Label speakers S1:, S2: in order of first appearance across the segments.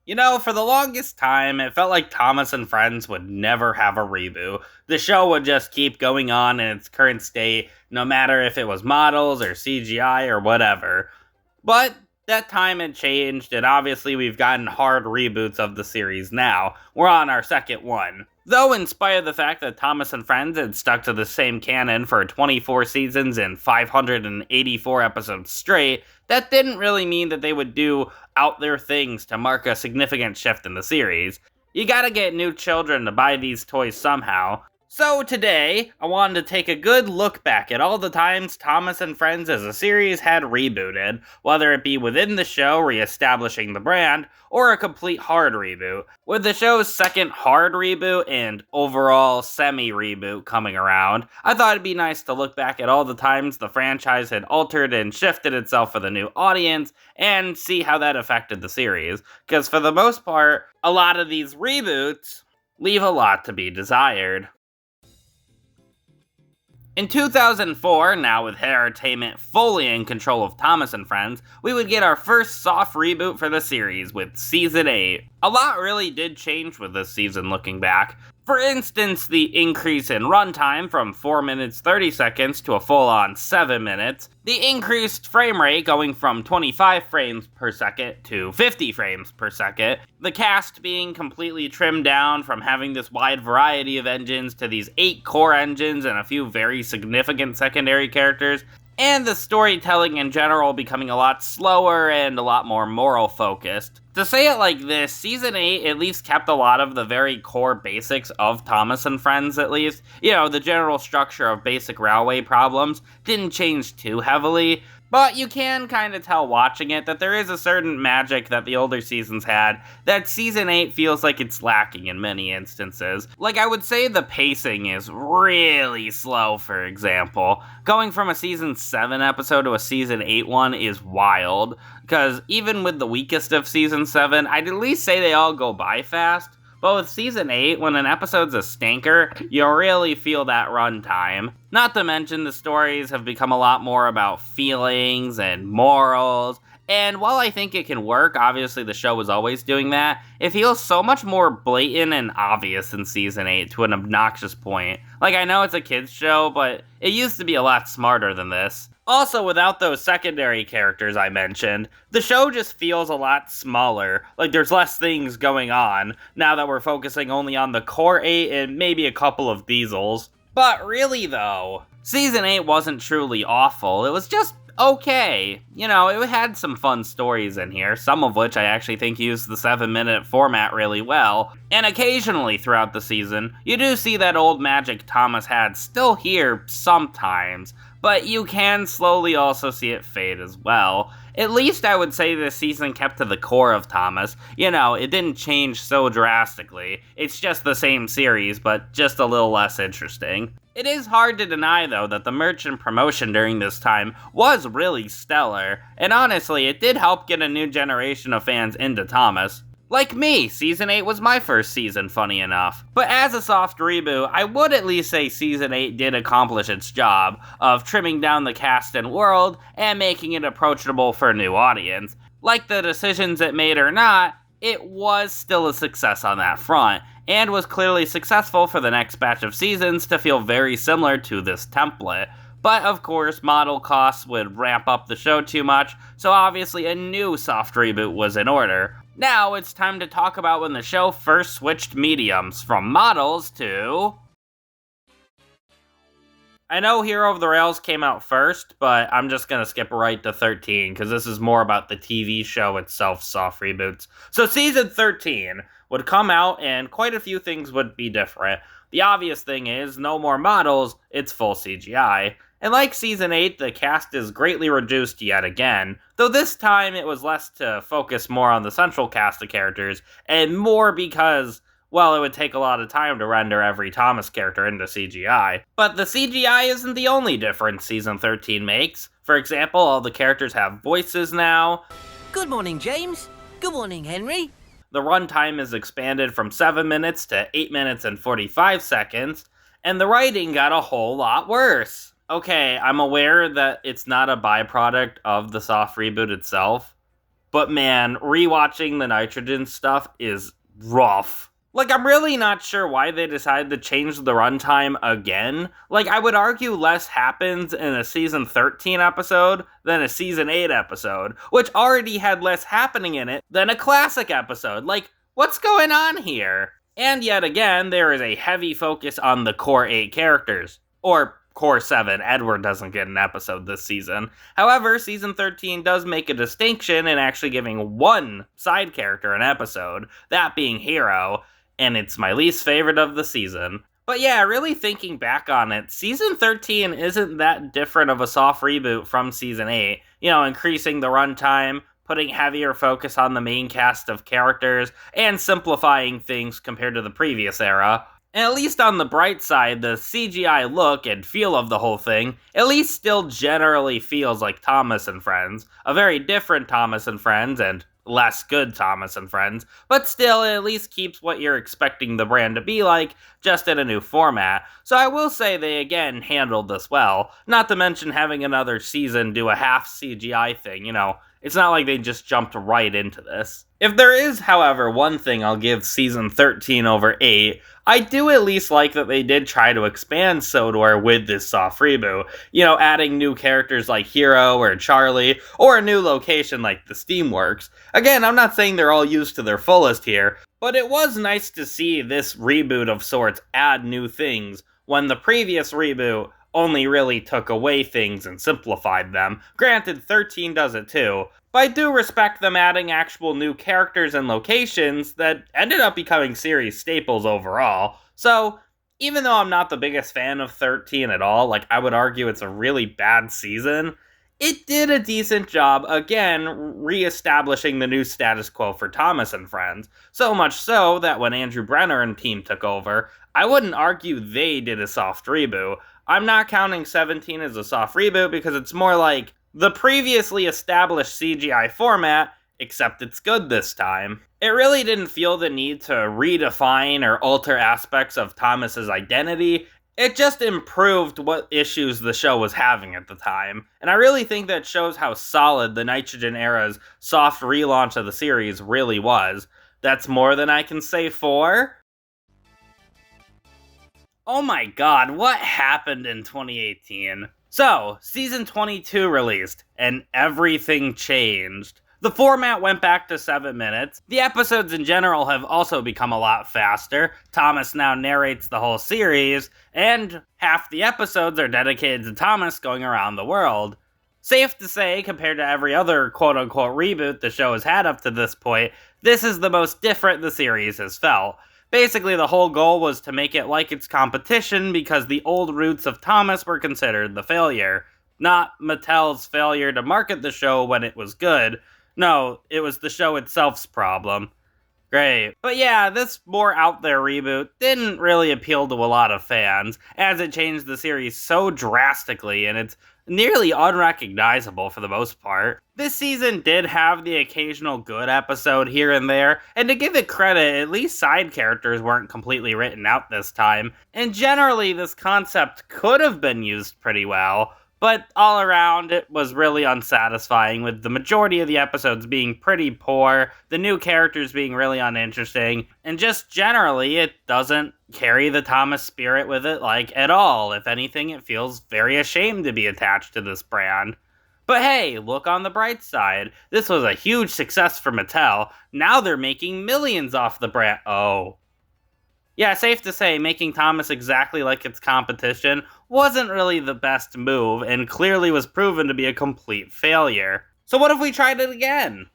S1: For the longest time, it felt like Thomas and Friends would never have a reboot. The show would just keep going on in its current state, no matter if it was models or CGI or whatever. But that time had changed, and obviously we've gotten hard reboots of the series now. We're on our second one. Though, in spite of the fact that Thomas and Friends had stuck to the same canon for 24 seasons and 584 episodes straight, that didn't really mean that they would do out there things to mark a significant shift in the series. You gotta get new children to buy these toys somehow. So today, I wanted to take a good look back at all the times Thomas and Friends as a series had rebooted, whether it be within the show re-establishing the brand, or a complete hard reboot. With the show's second hard reboot and overall semi-reboot coming around, I thought it'd be nice to look back at all the times the franchise had altered and shifted itself for the new audience, and see how that affected the series. Because for the most part, a lot of these reboots leave a lot to be desired. In 2004, now with Entertainment fully in control of Thomas and Friends, we would get our first soft reboot for the series with Season 8. A lot really did change with this season looking back. For instance, the increase in runtime from 4 minutes 30 seconds to a full-on 7 minutes, the increased frame rate going from 25 frames per second to 50 frames per second, the cast being completely trimmed down from having this wide variety of engines to these 8 core engines and a few very significant secondary characters, and the storytelling in general becoming a lot slower and a lot more moral-focused. To say it like this, Season 8 at least kept a lot of the very core basics of Thomas and Friends, at least. The general structure of basic railway problems didn't change too heavily, but you can kind of tell watching it that there is a certain magic that the older seasons had that Season 8 feels like it's lacking in many instances. Like, I would say the pacing is really slow, for example. Going from a Season 7 episode to a Season 8 one is wild, because even with the weakest of Season 7, I'd at least say they all go by fast. But with Season 8, when an episode's a stinker, you really feel that runtime. Not to mention the stories have become a lot more about feelings and morals, and while I think it can work, obviously the show was always doing that, it feels so much more blatant and obvious in Season 8 to an obnoxious point. Like, I know it's a kids show, but it used to be a lot smarter than this. Also, without those secondary characters I mentioned, the show just feels a lot smaller, like there's less things going on, now that we're focusing only on the core 8 and maybe a couple of diesels. But really though, Season 8 wasn't truly awful, it was just okay. It had some fun stories in here, some of which I actually think used the 7-minute format really well, and occasionally throughout the season, you do see that old magic Thomas had still here sometimes, but you can slowly also see it fade as well. At least I would say this season kept to the core of Thomas. It didn't change so drastically. It's just the same series, but just a little less interesting. It is hard to deny, though, that the merch and promotion during this time was really stellar, and honestly, it did help get a new generation of fans into Thomas. Like me, Season 8 was my first season, funny enough. But as a soft reboot, I would at least say Season 8 did accomplish its job of trimming down the cast and world and making it approachable for a new audience. Like the decisions it made or not, it was still a success on that front, and was clearly successful for the next batch of seasons to feel very similar to this template. But of course, model costs would ramp up the show too much, so obviously a new soft reboot was in order. Now it's time to talk about when the show first switched mediums, from models to... I know Hero of the Rails came out first, but I'm just gonna skip right to 13, because this is more about the TV show itself, soft reboots. So Season 13 would come out, and quite a few things would be different. The obvious thing is, no more models, it's full CGI. And like Season 8, the cast is greatly reduced yet again, though this time it was less to focus more on the central cast of characters, and more because, well, it would take a lot of time to render every Thomas character into CGI. But the CGI isn't the only difference Season 13 makes. For example, all the characters have voices now.
S2: Good morning, James. Good morning, Henry.
S1: The runtime is expanded from 7 minutes to 8 minutes and 45 seconds, and the writing got a whole lot worse. Okay, I'm aware that it's not a byproduct of the soft reboot itself, but man, rewatching the nitrogen stuff is rough. Like, I'm really not sure why they decided to change the runtime again. Like, I would argue less happens in a season 13 episode than a season 8 episode, which already had less happening in it than a classic episode. Like, what's going on here? And yet again, there is a heavy focus on the core 8 characters. Or core 7, Edward doesn't get an episode this season. However, season 13 does make a distinction in actually giving one side character an episode, that being Hero, and it's my least favorite of the season. But yeah, really thinking back on it, season 13 isn't that different of a soft reboot from season 8. You know, increasing the runtime, putting heavier focus on the main cast of characters, and simplifying things compared to the previous era. And at least on the bright side, the CGI look and feel of the whole thing at least still generally feels like Thomas and Friends. A very different Thomas and Friends, and less good Thomas and Friends, but still it at least keeps what you're expecting the brand to be like, just in a new format. So I will say they again handled this well, not to mention having another season do a half CGI thing, you know. It's not like they just jumped right into this. If there is, however, one thing I'll give season 13 over 8, I do at least like that they did try to expand Sodor with this soft reboot. You know, adding new characters like Hero or Charlie, or a new location like the Steamworks. Again, I'm not saying they're all used to their fullest here, but it was nice to see this reboot of sorts add new things, when the previous reboot only really took away things and simplified them. Granted, 13 does it too, but I do respect them adding actual new characters and locations that ended up becoming series staples overall. So, even though I'm not the biggest fan of 13 at all, like I would argue it's a really bad season, it did a decent job, again, re-establishing the new status quo for Thomas and Friends. So much so that when Andrew Brenner and team took over, I wouldn't argue they did a soft reboot. I'm not counting 17 as a soft reboot because it's more like the previously established CGI format, except it's good this time. It really didn't feel the need to redefine or alter aspects of Thomas's identity. It just improved what issues the show was having at the time. And I really think that shows how solid the Nitrogen era's soft relaunch of the series really was. That's more than I can say for... Oh my god, what happened in 2018? So, season 22 released, and everything changed. The format went back to 7 minutes. The episodes in general have also become a lot faster. Thomas now narrates the whole series, and half the episodes are dedicated to Thomas going around the world. Safe to say, compared to every other quote-unquote reboot the show has had up to this point, this is the most different the series has felt. Basically, the whole goal was to make it like its competition because the old roots of Thomas were considered the failure. Not Mattel's failure to market the show when it was good. No, it was the show itself's problem. Great. But yeah, this more out there reboot didn't really appeal to a lot of fans, as it changed the series so drastically and it's nearly unrecognizable for the most part. This season did have the occasional good episode here and there, and to give it credit, at least side characters weren't completely written out this time, and generally this concept could have been used pretty well. But all around, it was really unsatisfying, with the majority of the episodes being pretty poor, the new characters being really uninteresting, and just generally, it doesn't carry the Thomas spirit with it, like, at all. If anything, it feels very ashamed to be attached to this brand. But hey, look on the bright side. This was a huge success for Mattel. Now they're making millions off the brand. Oh. Yeah, safe to say, making Thomas exactly like its competition wasn't really the best move, and clearly was proven to be a complete failure. So what if we tried it again?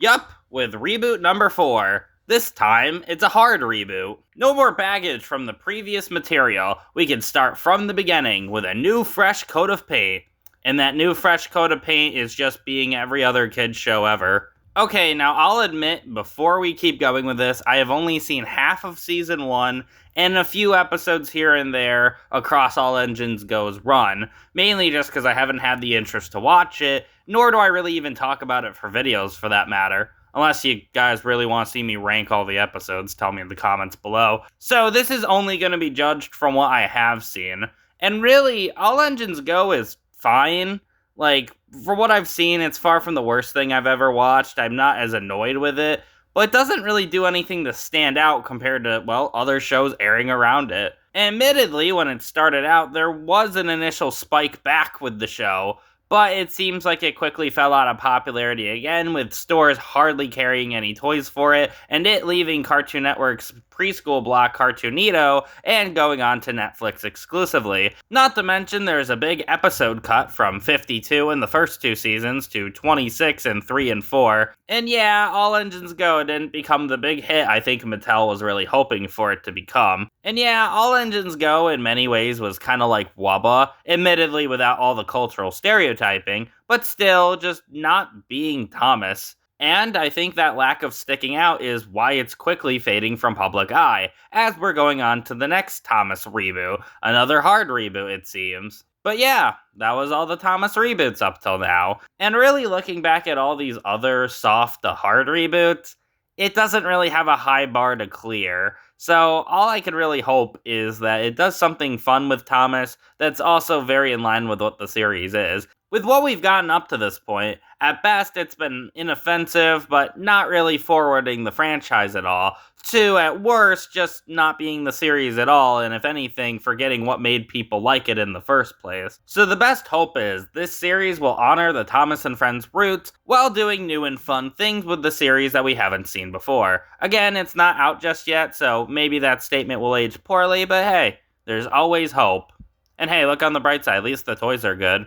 S1: Yup, with reboot number 4. This time, it's a hard reboot. No more baggage from the previous material. We can start from the beginning with a new fresh coat of paint. And that new fresh coat of paint is just being every other kid's show ever. Okay, now I'll admit, before we keep going with this, I have only seen half of Season 1, and a few episodes here and there across All Engines Go's run, mainly just because I haven't had the interest to watch it, nor do I really even talk about it for videos, for that matter. Unless you guys really want to see me rank all the episodes, tell me in the comments below. So this is only going to be judged from what I have seen. And really, All Engines Go is fine. Like, For what I've seen, it's far from the worst thing I've ever watched. I'm not as annoyed with it, but it doesn't really do anything to stand out compared to, well, other shows airing around it. Admittedly, when it started out, there was an initial spike back with the show, but it seems like it quickly fell out of popularity again, with stores hardly carrying any toys for it, and it leaving Cartoon Network's preschool block Cartoonito and going on to Netflix exclusively. Not to mention there's a big episode cut from 52 in the first 2 seasons to 26 in 3 and 4. And yeah, All Engines Go didn't become the big hit I think Mattel was really hoping for it to become. And yeah, All Engines Go in many ways was kind of like Wubba, admittedly without all the cultural stereotyping, but still just not being Thomas. And I think that lack of sticking out is why it's quickly fading from public eye, as we're going on to the next Thomas reboot, another hard reboot it seems. But yeah, that was all the Thomas reboots up till now, and really looking back at all these other soft to hard reboots, it doesn't really have a high bar to clear. So all I can really hope is that it does something fun with Thomas that's also very in line with what the series is. With what we've gotten up to this point, at best it's been inoffensive, but not really forwarding the franchise at all, to at worst just not being the series at all, and if anything, forgetting what made people like it in the first place. So the best hope is this series will honor the Thomas and Friends roots while doing new and fun things with the series that we haven't seen before. Again, it's not out just yet, so maybe that statement will age poorly, but hey, there's always hope. And hey, look on the bright side, at least the toys are good.